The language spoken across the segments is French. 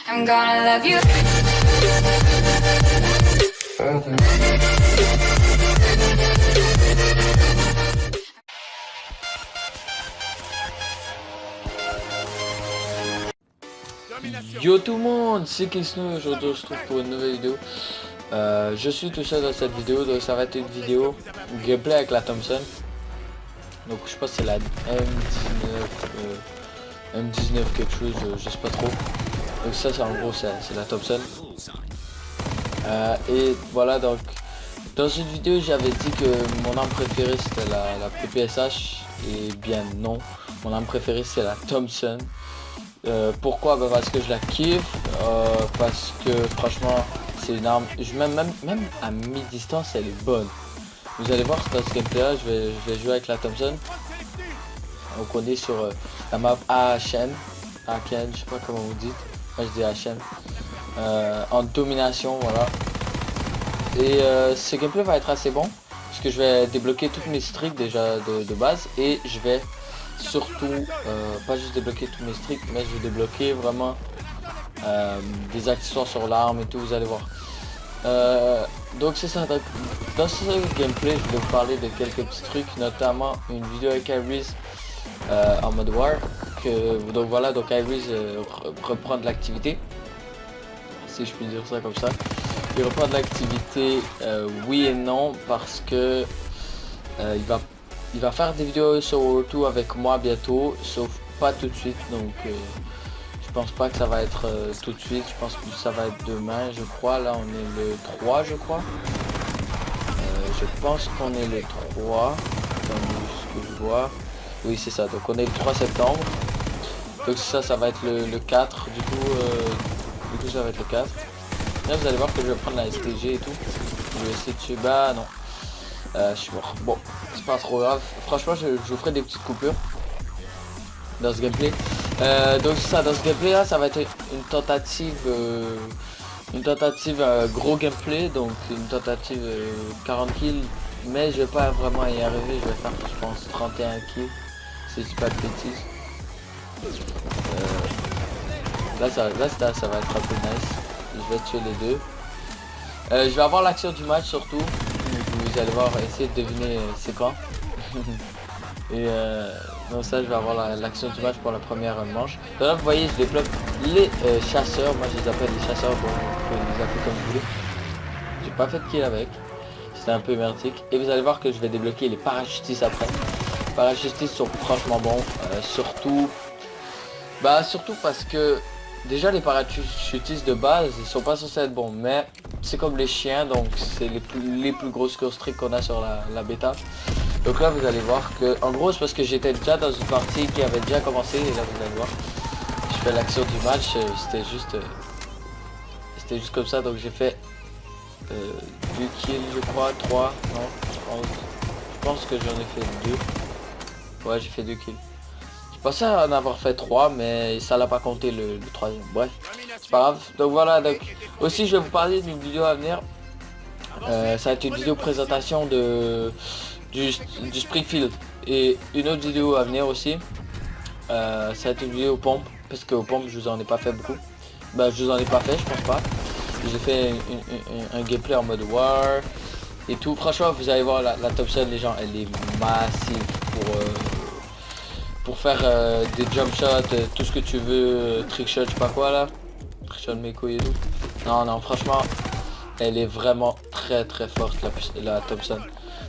I'm gonna love you. Yo tout le monde, c'est Kisno, aujourd'hui on se retrouve pour une nouvelle vidéo. Je suis tout seul dans cette vidéo, donc ça va être une vidéo gameplay avec la Thompson. Donc je pense que c'est la M19 quelque chose, je sais pas trop. Donc ça c'est en gros c'est la Thompson. Et voilà, donc dans une vidéo j'avais dit que mon arme préférée c'était la PPSH. Et bien non, mon arme préférée c'est la Thompson. Pourquoi? Bah parce que je la kiffe, parce que franchement c'est une arme, même à mi-distance elle est bonne. Vous allez voir dans ce gameplay là, je vais jouer avec la Thompson. Donc on est sur la map AHN, je sais pas comment vous dites, moi je dis AHN, en domination, voilà. Et ce gameplay va être assez bon, parce que je vais débloquer toutes mes streaks déjà de base, et je vais surtout pas juste débloquer tous mes streaks, mais je vais débloquer vraiment des accessoires sur l'arme et tout, vous allez voir. Donc c'est ça, donc, dans ce gameplay je vais vous parler de quelques petits trucs, notamment une vidéo avec Iris en mode war, donc voilà, donc Iris reprend de l'activité, si je puis dire ça comme ça. Il reprend de l'activité, oui et non, parce que il va faire des vidéos sur World 2 avec moi bientôt, sauf pas tout de suite, donc je pense pas que ça va être tout de suite, je pense que ça va être demain, je crois. Là on est le 3 je crois. Je pense qu'on est le 3, comme ce que je vois. Oui c'est ça, donc on est le 3 septembre. Donc ça va être le 4, du coup ça va être le 4. Là vous allez voir que je vais prendre la STG et tout. Je vais essayer de tuer, bah non. Je suis mort. Bon, c'est pas trop grave. Franchement, je vous ferai des petites coupures dans ce gameplay. Donc ça, dans ce gameplay là, ça va être une tentative gros gameplay, donc une tentative 40 kills, mais je vais pas vraiment y arriver. Je vais faire, je pense, 31 kills, si je dis pas de bêtises. Là, ça va être un peu nice. Je vais tuer les deux. Je vais avoir l'action du match surtout. Vous allez voir, essayer de deviner c'est quand. Et donc ça, je vais avoir l'action du match pour la première manche. Donc là, vous voyez, je développe les chasseurs. Moi, je les appelle les chasseurs, bon, vous pouvez les appeler comme vous voulez. J'ai pas fait de kill avec. C'était un peu merdique. Et vous allez voir que je vais débloquer les parachutistes après. Les parachutistes sont franchement bons. Surtout parce que déjà les parachutistes de base, ils sont pas censés être bons, mais c'est comme les chiens, donc c'est les plus grosses courses streak qu'on a sur la bêta. Donc là vous allez voir que, en gros c'est parce que j'étais déjà dans une partie qui avait déjà commencé, et là vous allez voir, je fais l'action du match, c'était juste comme ça, donc j'ai fait 2 kills je crois, 3, non, je pense que j'en ai fait 2, ouais j'ai fait 2 kills. Je pensais en avoir fait 3, mais ça l'a pas compté le troisième. Bref, c'est pas grave. Donc voilà, donc aussi je vais vous parler d'une vidéo à venir. Ça va être une vidéo présentation du Springfield. Et une autre vidéo à venir aussi. Ça va être une vidéo aux pompes. Parce qu'aux pompes je vous en ai pas fait beaucoup. Bah je vous en ai pas fait, je pense pas. J'ai fait un gameplay en mode war et tout. Franchement vous allez voir la Thompson, les gens, elle est massive pour faire des jump shots, tout ce que tu veux, trick shot, je sais pas quoi là, trick shot mes couilles et tout. Non, franchement, elle est vraiment très forte la Thompson.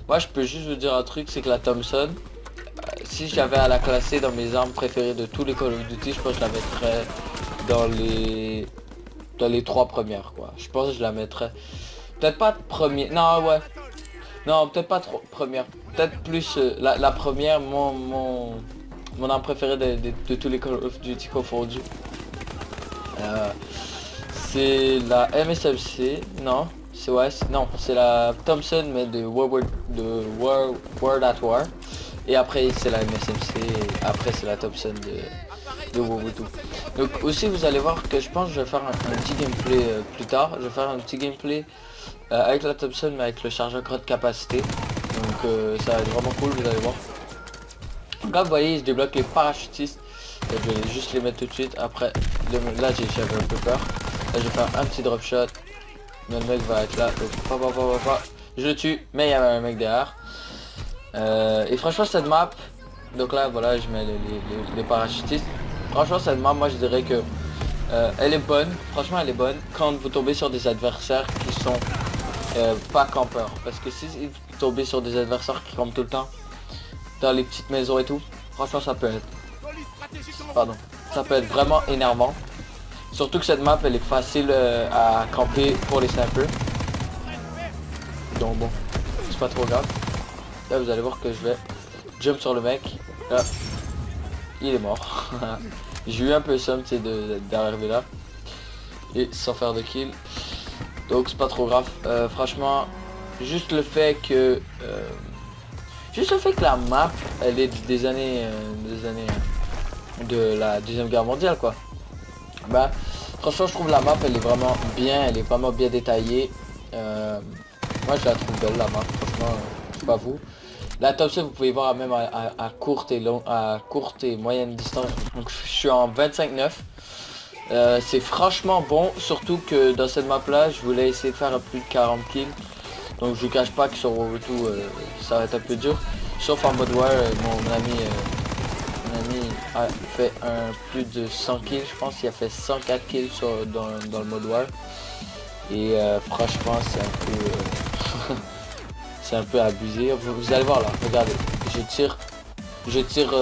Moi, je peux juste vous dire un truc, c'est que la Thompson, si j'avais à la classer dans mes armes préférées de tous les Call of Duty, je pense que je la mettrais dans les 3 premières, quoi. Je pense que je la mettrais, peut-être pas première, non ouais, non peut-être pas trop première, peut-être plus la première, mon arme préférée de tous les Call of Duty confondus. C'est la MSMC, non, c'est la Thompson mais de World at War. Et après c'est la MSMC, et après c'est la Thompson de World 2. Donc aussi vous allez voir que je pense que je vais faire un petit gameplay plus tard. Je vais faire un petit gameplay avec la Thompson mais avec le chargeur grande capacité. Donc ça va être vraiment cool, vous allez voir. Là vous voyez, je débloque les parachutistes. Donc, je vais juste les mettre tout de suite. Après, là j'avais un peu peur. Là je vais faire un petit drop shot. Mais le mec va être là. Donc, je le tue, mais il y avait un mec derrière. Et franchement cette map, donc là voilà je mets les parachutistes. Franchement cette map, moi je dirais que elle est bonne. Franchement elle est bonne quand vous tombez sur des adversaires qui sont pas campeurs. Parce que si vous tombez sur des adversaires qui campent tout le temps dans les petites maisons et tout, franchement ça peut être vraiment énervant. Surtout que cette map elle est facile à camper pour les snipers. Donc bon, c'est pas trop grave. Là vous allez voir que je vais jump sur le mec. Là, il est mort. J'ai eu un peu somme d'arriver là. Et sans faire de kill. Donc c'est pas trop grave. Franchement, juste le fait que la map elle est des années de la Deuxième Guerre mondiale quoi. Bah franchement je trouve la map elle est vraiment bien, elle est vraiment bien détaillée. Moi je la trouve belle la map, franchement je sais pas vous. La Thompson vous pouvez voir même à courte et moyenne distance. Donc je suis en 25-9. C'est franchement bon, surtout que dans cette map là je voulais essayer de faire plus de 40 kills. Donc je vous cache pas que sur tout ça va être un peu dur. Sauf en mode war, mon ami a fait plus de 100 kills, je pense qu'il a fait 104 kills dans le mode war. Et franchement c'est un peu c'est un peu abusé. Vous allez voir là, regardez, je tire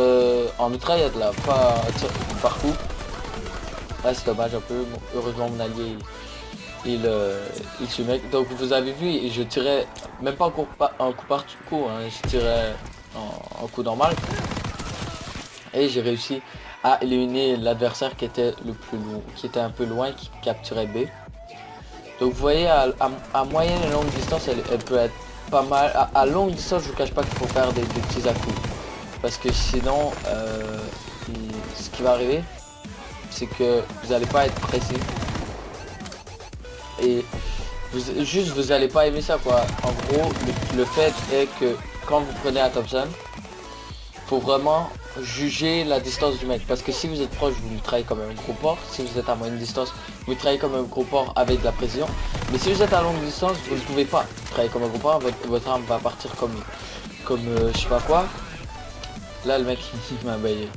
en mitraillette là, pas partout. Là c'est dommage un peu, bon, heureusement mon allié il tue le mec. Donc vous avez vu, je tirais même pas en coup par coup, hein, je tirais en coup normal. Et j'ai réussi à éliminer l'adversaire qui était qui était un peu loin, qui capturait B. Donc vous voyez à moyenne et longue distance elle peut être pas mal. À longue distance je vous cache pas qu'il faut faire des petits à-coups. Parce que sinon ce qui va arriver c'est que vous n'allez pas être précis. Et vous allez pas aimer ça quoi. En gros le fait est que quand vous prenez la Thompson, faut vraiment juger la distance du mec. Parce que si vous êtes proche vous mitraillez comme un gros porc. Si vous êtes à moyenne distance vous mitraillez comme un gros porc avec de la précision. Mais si vous êtes à longue distance vous ne pouvez pas mitrailler comme un gros porc. Votre arme va partir comme je sais pas quoi. Là le mec il m'a baillé.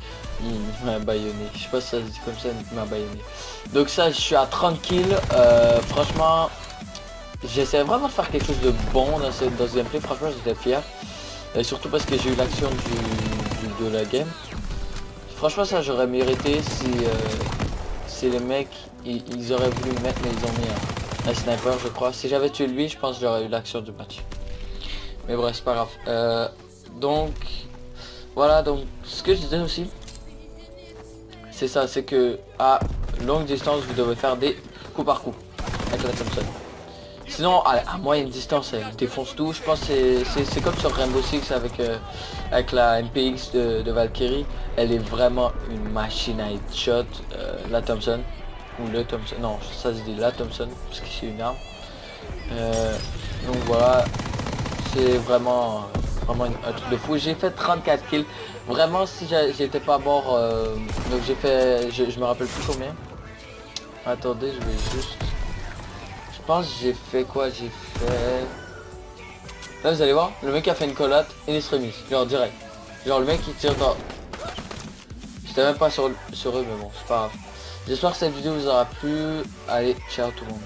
Il m'a baïonné. Je sais pas si ça se dit comme ça, il m'a baïonné. Donc ça je suis à 30 kills. Franchement j'essaie vraiment de faire quelque chose de bon dans ce gameplay. Franchement j'étais fier. Et surtout parce que j'ai eu l'action de la game. Franchement ça j'aurais mérité si les mecs ils auraient voulu me mettre, mais ils ont mis un sniper je crois. Si j'avais tué lui je pense que j'aurais eu l'action du match. Mais bref c'est pas grave. Donc voilà, donc ce que je disais aussi c'est ça, c'est que à longue distance vous devez faire des coups par coup avec la Thompson. Sinon à moyenne distance elle défonce tout. Je pense que c'est comme sur Rainbow Six avec la MPX de Valkyrie. Elle est vraiment une machine à headshot, la Thompson. Ou le Thompson, non ça se dit la Thompson parce que c'est une arme. Donc voilà, c'est vraiment un truc de fou. J'ai fait 34 kills. Vraiment si j'étais pas mort, donc j'ai fait, je me rappelle plus combien. Attendez je vais juste... Je pense que j'ai fait quoi? J'ai fait... Là vous allez voir, le mec a fait une collate in extremis, genre direct. Genre le mec il tire dans... J'étais même pas sur eux mais bon c'est pas grave. J'espère que cette vidéo vous aura plu. Allez, ciao tout le monde.